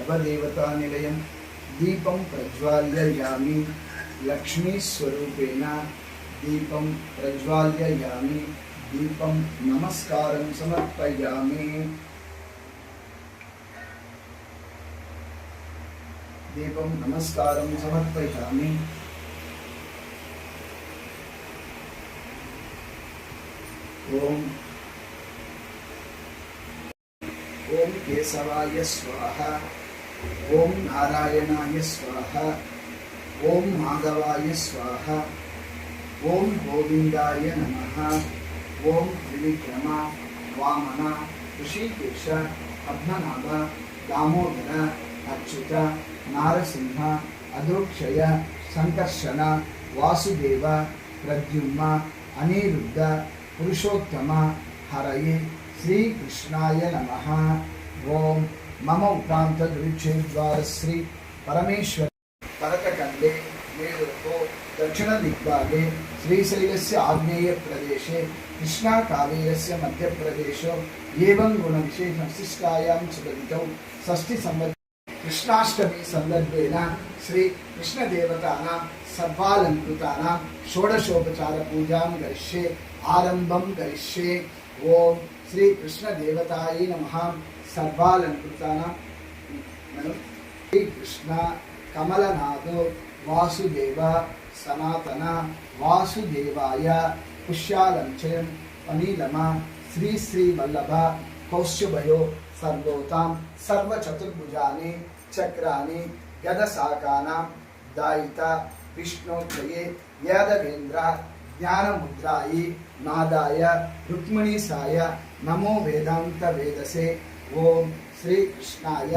सर्वदेवतानिलयं दीपं प्रज्वाल्ययामि लक्ष्मीस्वरूपेण दीपं प्रज्वाल्ययामि दीपं नमस्कारं समर्पयामि दीपं नमस्कारं समर्पयामि ओम केशवाय स्वाहा ओम नारायणाय स्वाहा ओम माधवाय स्वाहा ओम गोविंदाय नमः ओम त्रिविक्रम वामन ऋषिकेश पद्मनाभ दामोदर अच्युत नारसिंह अधोक्षय संकर्षण वासुदेव प्रद्युम्न अनिरुद्ध पुरुषोत्तम हरये श्री कृष्णाय नमः ओम मम उक्रांत दुरिच्छेद्वार श्री परमेश्वर भरतखंडे मेरुको दक्षिण दिग्भागे श्रीशैलस्य आग्नेय प्रदेशे कृष्णा कावेरस्य मध्य प्रदेशो एवं गुण विशेष विशिष्टायां सुगदितौ षष्ठी संवत्सर कृष्णाष्टमी संदर्भेन श्री कृष्ण देवतानां सर्वालंकृतानां षोडशोपचार पूजां करिष्ये आरंभं करिष्ये ओम श्री कृष्ण देवताय नमः सर्वालंकृतानां श्री कृष्ण कमलनाथो वासुदेव सनातन वासुदेवाय पुष्यालंचयं अनिलम श्री श्री वल्लभ कौस्तुभयो सर्वोतां सर्वचतुर्भुजानि चक्राणि गदशाकानां दायिता विष्णोत्रये यादवेन्द्र ज्ञानमुद्रायि नादाय रुक्मिणीसाय नमो वेदांत वेदसे ओम श्री कृष्णाय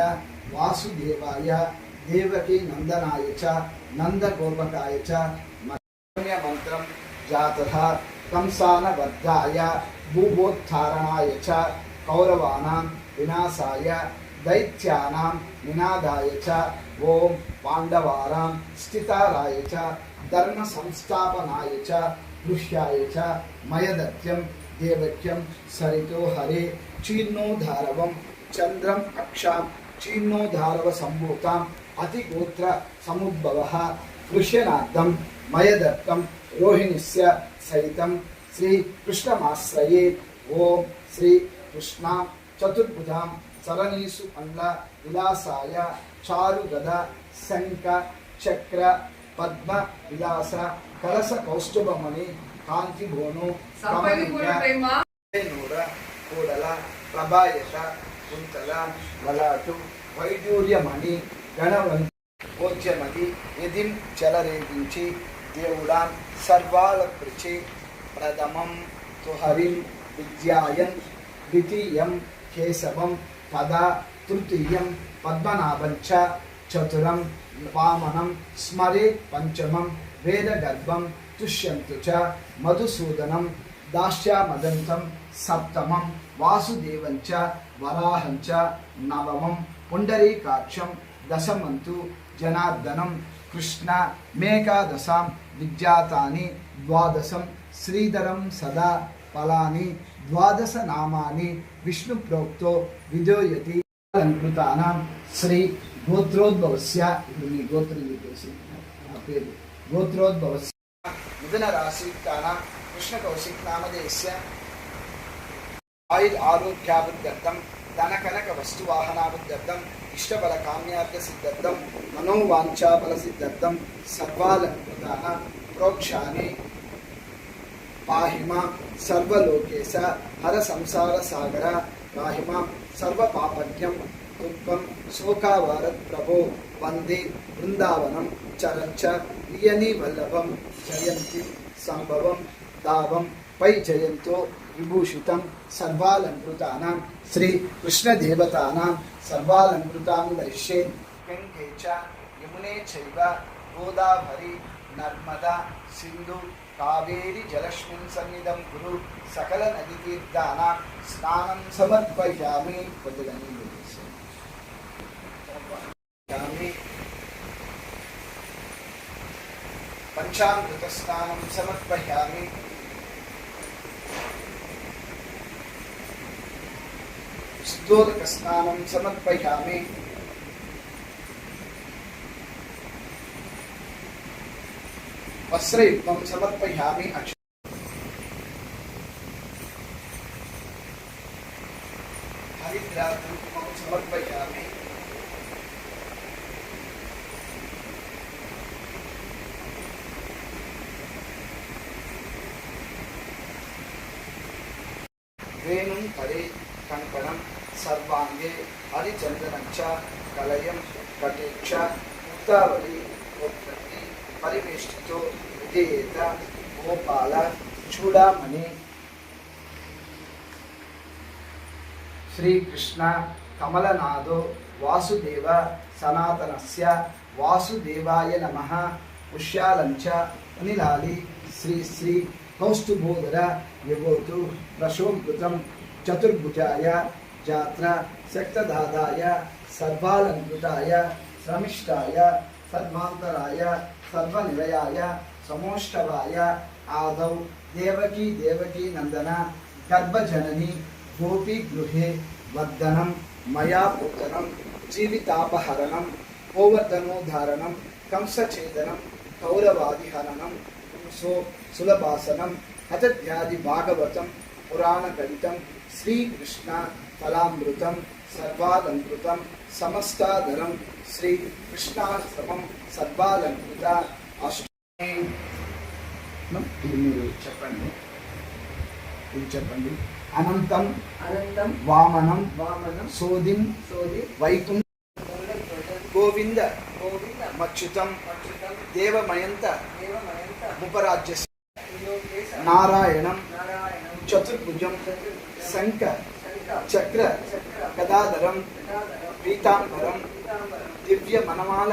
वासुदेवाय देवकी नंदनाय च नंदगोपकाय च मंत्रं जातः कंसानवद्धाय भूभोत्थारणाय च कौरवानां विनाशाय दैत्यानां निनादाय च ओम पांडवानां स्थिताराय च धर्म संस्थापनाय च दृश्याय च मयदत्यं देवक्यं सरितो हरे चीर्णोधारवं चंद्रम अक्षां चीर्णोधारव संभूतां अतिगोत्र समुद्भवः कृष्णार्धं मयदत्तं रोहिणीस्य सहितं श्री कृष्णमाश्रये ओम श्री कृष्णा चतुर्भुजां चरणीषु अंड विलासाय चारुगदा शंख चक्र पद्म विलास कलश कौस्तुभमणि कांति भोनु नूर कूडल प्रभायश कुंतल वलाटु वैडूर्यमणि गणवंत भोज्यमति यदिं चलरेगिंचि देवुडां सर्वालकृचि प्रथमं तु हरिं विद्यायन् द्वितीयं केशवं तदा तृतीयं पद्मनाभं च चतुरं वामनं स्मरे पंचमं वेदगर्भं तुष्यन्तु च मधुसूदनं दास्यामदन्तं सप्तमं वासुदेवं च वराहं च नवमं पुण्डरीकाक्षं दशमन्तु जनार्दनं कृष्ण मेकादशां विज्ञातानि द्वादशं श्रीधरं सदा फलानि द्वादश नामानि विष्णु प्रोक्तो विदोयति अलंकृतानां श्री गोत्रोद्भवस्य गोत्रोद्भवस्य मिथुन राशियुक्तानां कृष्ण कौशिक नामधेयस्य आयुध आरोग्याभिवृद्ध्यर्थं धनकनक वस्तुवाहनाभिवृद्ध्यर्थं इष्टफल काम्यार्थ सिद्ध्यर्थं मनोवांछाफल सिद्ध्यर्थं सर्वालंकृतानां प्रोक्षानि पाहि मां सर्वलोकेश हर संसार सागर पाहि मां सर्वपापज्ञं दुःखं शोकावारत् प्रभो वन्दे वृन्दावनं चरञ्च प्रियनी वल्लभं जयन्ति संभवं दावं पै जयन्तो विभूषितं सर्वालंकृतानां श्री कृष्ण देवतानां सर्वालंकृतां दर्शे गंगे च यमुने चैव गोदावरी नर्मदा सिंधु कावेरी जलस्मिन् सन्निधं कुरु सकल नदी तीर्थानां स्नानं समर्पयामि पंचामृत स्नानं समर्पयामि स्तोलक स्नानं समर्पयामि वस्त्रयुग्मं समर्पयामि हरिद्राकुङ्कुमं समर्पयामि वेणुं करे कङ्कणं सर्वाङ्गे हरिचन्दनं च कलयं कटे च मुक्तावली गोप्रति परिवेष्टितो विधेयेत गोपाल चूडामणि श्रीकृष्ण कमलनादो वासुदेव सनातनस्य वासुदेवाय नमः पुष्यालं च अनिलाली श्री श्री कौस्तुभोदर विभूतु प्रशोभृतं चतुर्भुजाय जात्रा शक्तदादाय सर्वालंकृताय श्रमिष्ठाय सर्वांतराय सर्वनिलयाय समोष्टवाय आदौ देवकी देवकी नंदन गर्भजननी गोपी गृहे वर्धनं मया पूजनं जीवितापहरणं गोवर्धनोद्धारणं कंसछेदनं कौरवादिहरणं सुलभासनं अजध्यादि भागवतं पुराणकलितं श्रीकृष्ण फलामृतं सर्वालंकृतं समस्ताधरं श्रीकृष्णाश्रमं सर्वालंकृत अष्टमी చెప్పండి అనంతం అనంతం వామనం వామనం సోదిం సోది వైకుంఠ గోవింద గోవింద మచ్యుతం మచ్యుతం దేవమయంత దేవమయంత ఉపరాజ్య నారాయణం నారాయణం చతుర్భుజం శంఖ చక్ర గదాధరం పీతాంబరం దివ్య మనమాల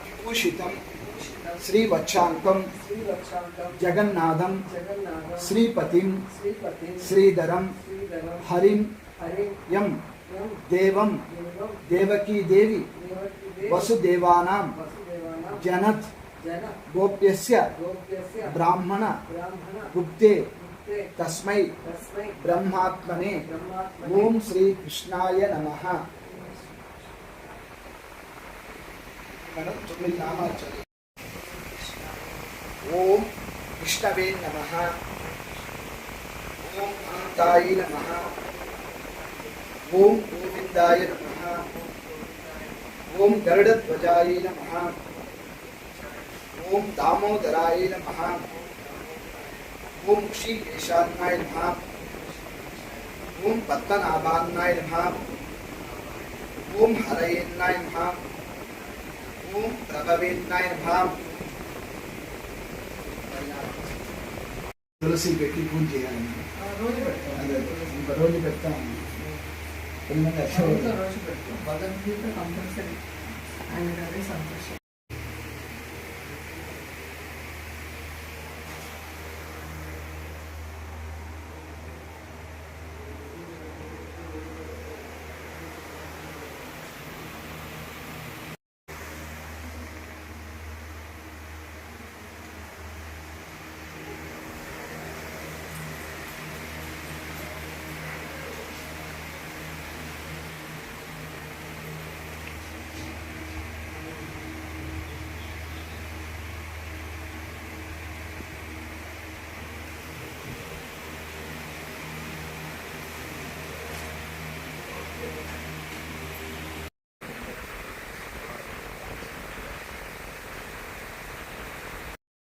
విభూషితం श्रीवक्षांकं जगन्नाथं श्रीपतिं श्रीधरं हरिं यं देवं देवकी देवी वसुदेवानां जनत गोप्यस्य ब्राह्मण गुप्ते तस्मै ब्रह्मात्मने ओम श्री कृष्णाय नमः। మనం 9 నామాలు చదువు. ओम विष्णवे नमः, ओम अनंताय नमः, ओम गोविंदाय नमः, ओम गरुड़ध्वजाय नमः, ओम दामोदराय नमः, ओम ऋषिकेशाय नमः, ओम पद्मनाभाय नमः, ओम हरयेन्नाय नमः, ओम प्रभवेन्नाय नमः। तुलसी పెట్టి పూజ చేయాలి. రోజు పెడతాం. అదే ఇంకా రోజు పెడతాం. కొంతమంది రోజు పెడతాం. భగవద్గీత కంపల్సరీ ఆయన అదే సంతోషం.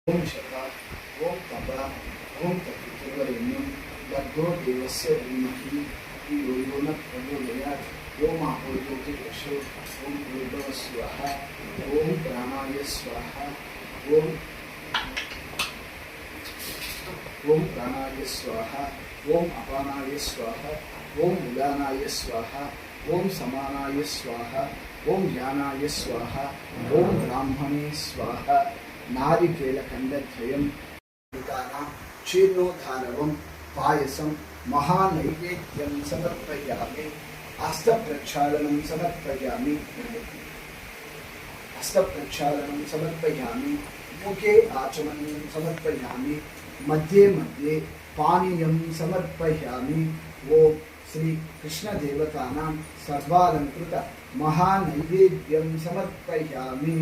ओम शता ओम तपा ओम तत्पुरुषवरेण्यं भर्गो देवस्य धीमहि धियो यो न प्रचोदयात् ओम आपो ज्योतिषो ओम भूर्भुवः स्वाहा ओम प्राणाय स्वाहा ओम प्राणाय स्वाहा ओम अपानाय स्वाहा ओम उदानाय स्वाहा ओम समानाय स्वाहा ओम ज्ञानाय स्वाहा ओम ब्राह्मणे स्वाहा नारिकेल खंडद्वयं क्षीर्णोद्धारवं पायसं महानैवेद्यं समर्पयामि। हस्तप्रक्षालनं समर्पयामि। मुखे आचमनीयं समर्पयामि। मध्ये मध्ये पानीयं समर्पयामि। ओम श्री कृष्ण देवतानां सर्वालंकृत महानैवेद्यं समर्पयामि।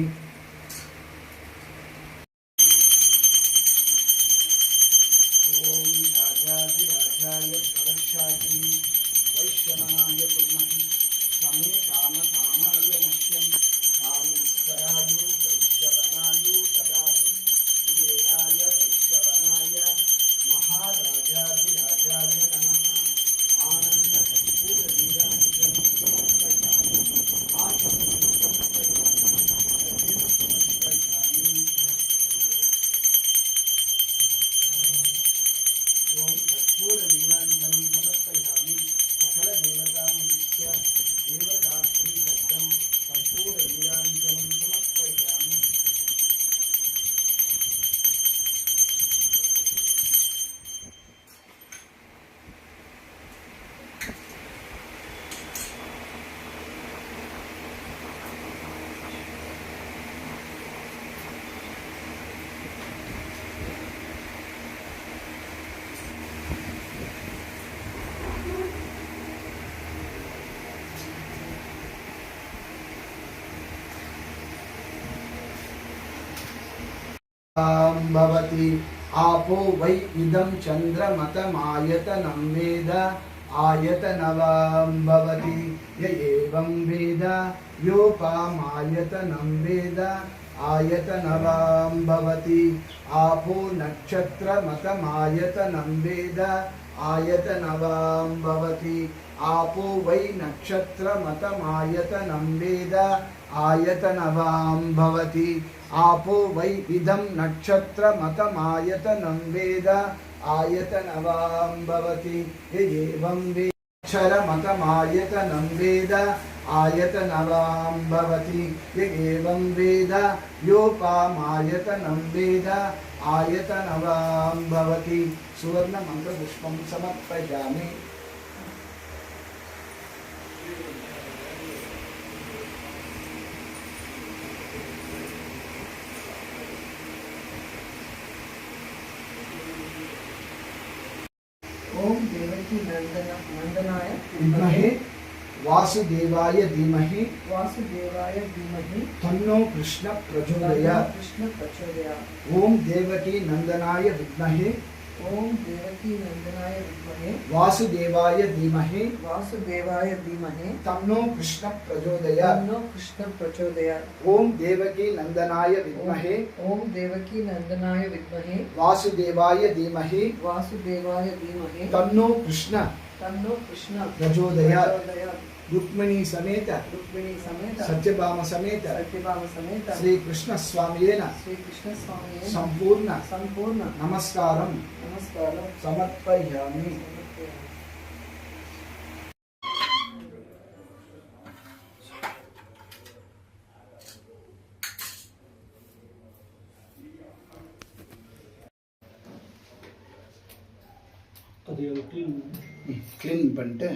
भवति आपो वै इदं चन्द्रमतमायतनं वेद आयतनवां भवति य एवं वेद योपामायतनं वेद आयतनवां भवति आपो नक्षत्रमतमायतनं वेद आयतनवां भवति आपो वै नक्षत्रमतमायतनं वेद आयतनवां भवति आपो वै इदं नक्षत्रमतमायतनं वेद आयतनवां भवति एवं वेक्षरमतमायतनं वेद आयतनवां भवति एवं वेद योपामायतनं वेद आयतनवां भवति सुवर्णमन्त्रपुष्पं समर्पयामि। ओम देवकी नंदनाय विद्महे वासुदेवाय धीमहि तन्नो कृष्ण प्रचोदयात्। ओम देवकी नंदनाय विद्महे वासुदेवाय धीमहि तन्नो कृष्ण प्रचोदयात्। ओम देवकी नंदनाय विद्महे वासुदेवाय धीमहि तन्नो कृष्ण प्रचोदयात्। रुक्मिणी समेत सत्यभाम समेत श्री कृष्ण स्वामियेन संपूर्ण नमस्कारं समर्पयामि। क्लीन பண்ணிட்டு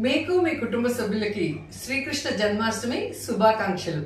మీకు మీ కుటుంబ సభ్యులకి శ్రీకృష్ణ జన్మాష్టమి శుభాకాంక్షలు।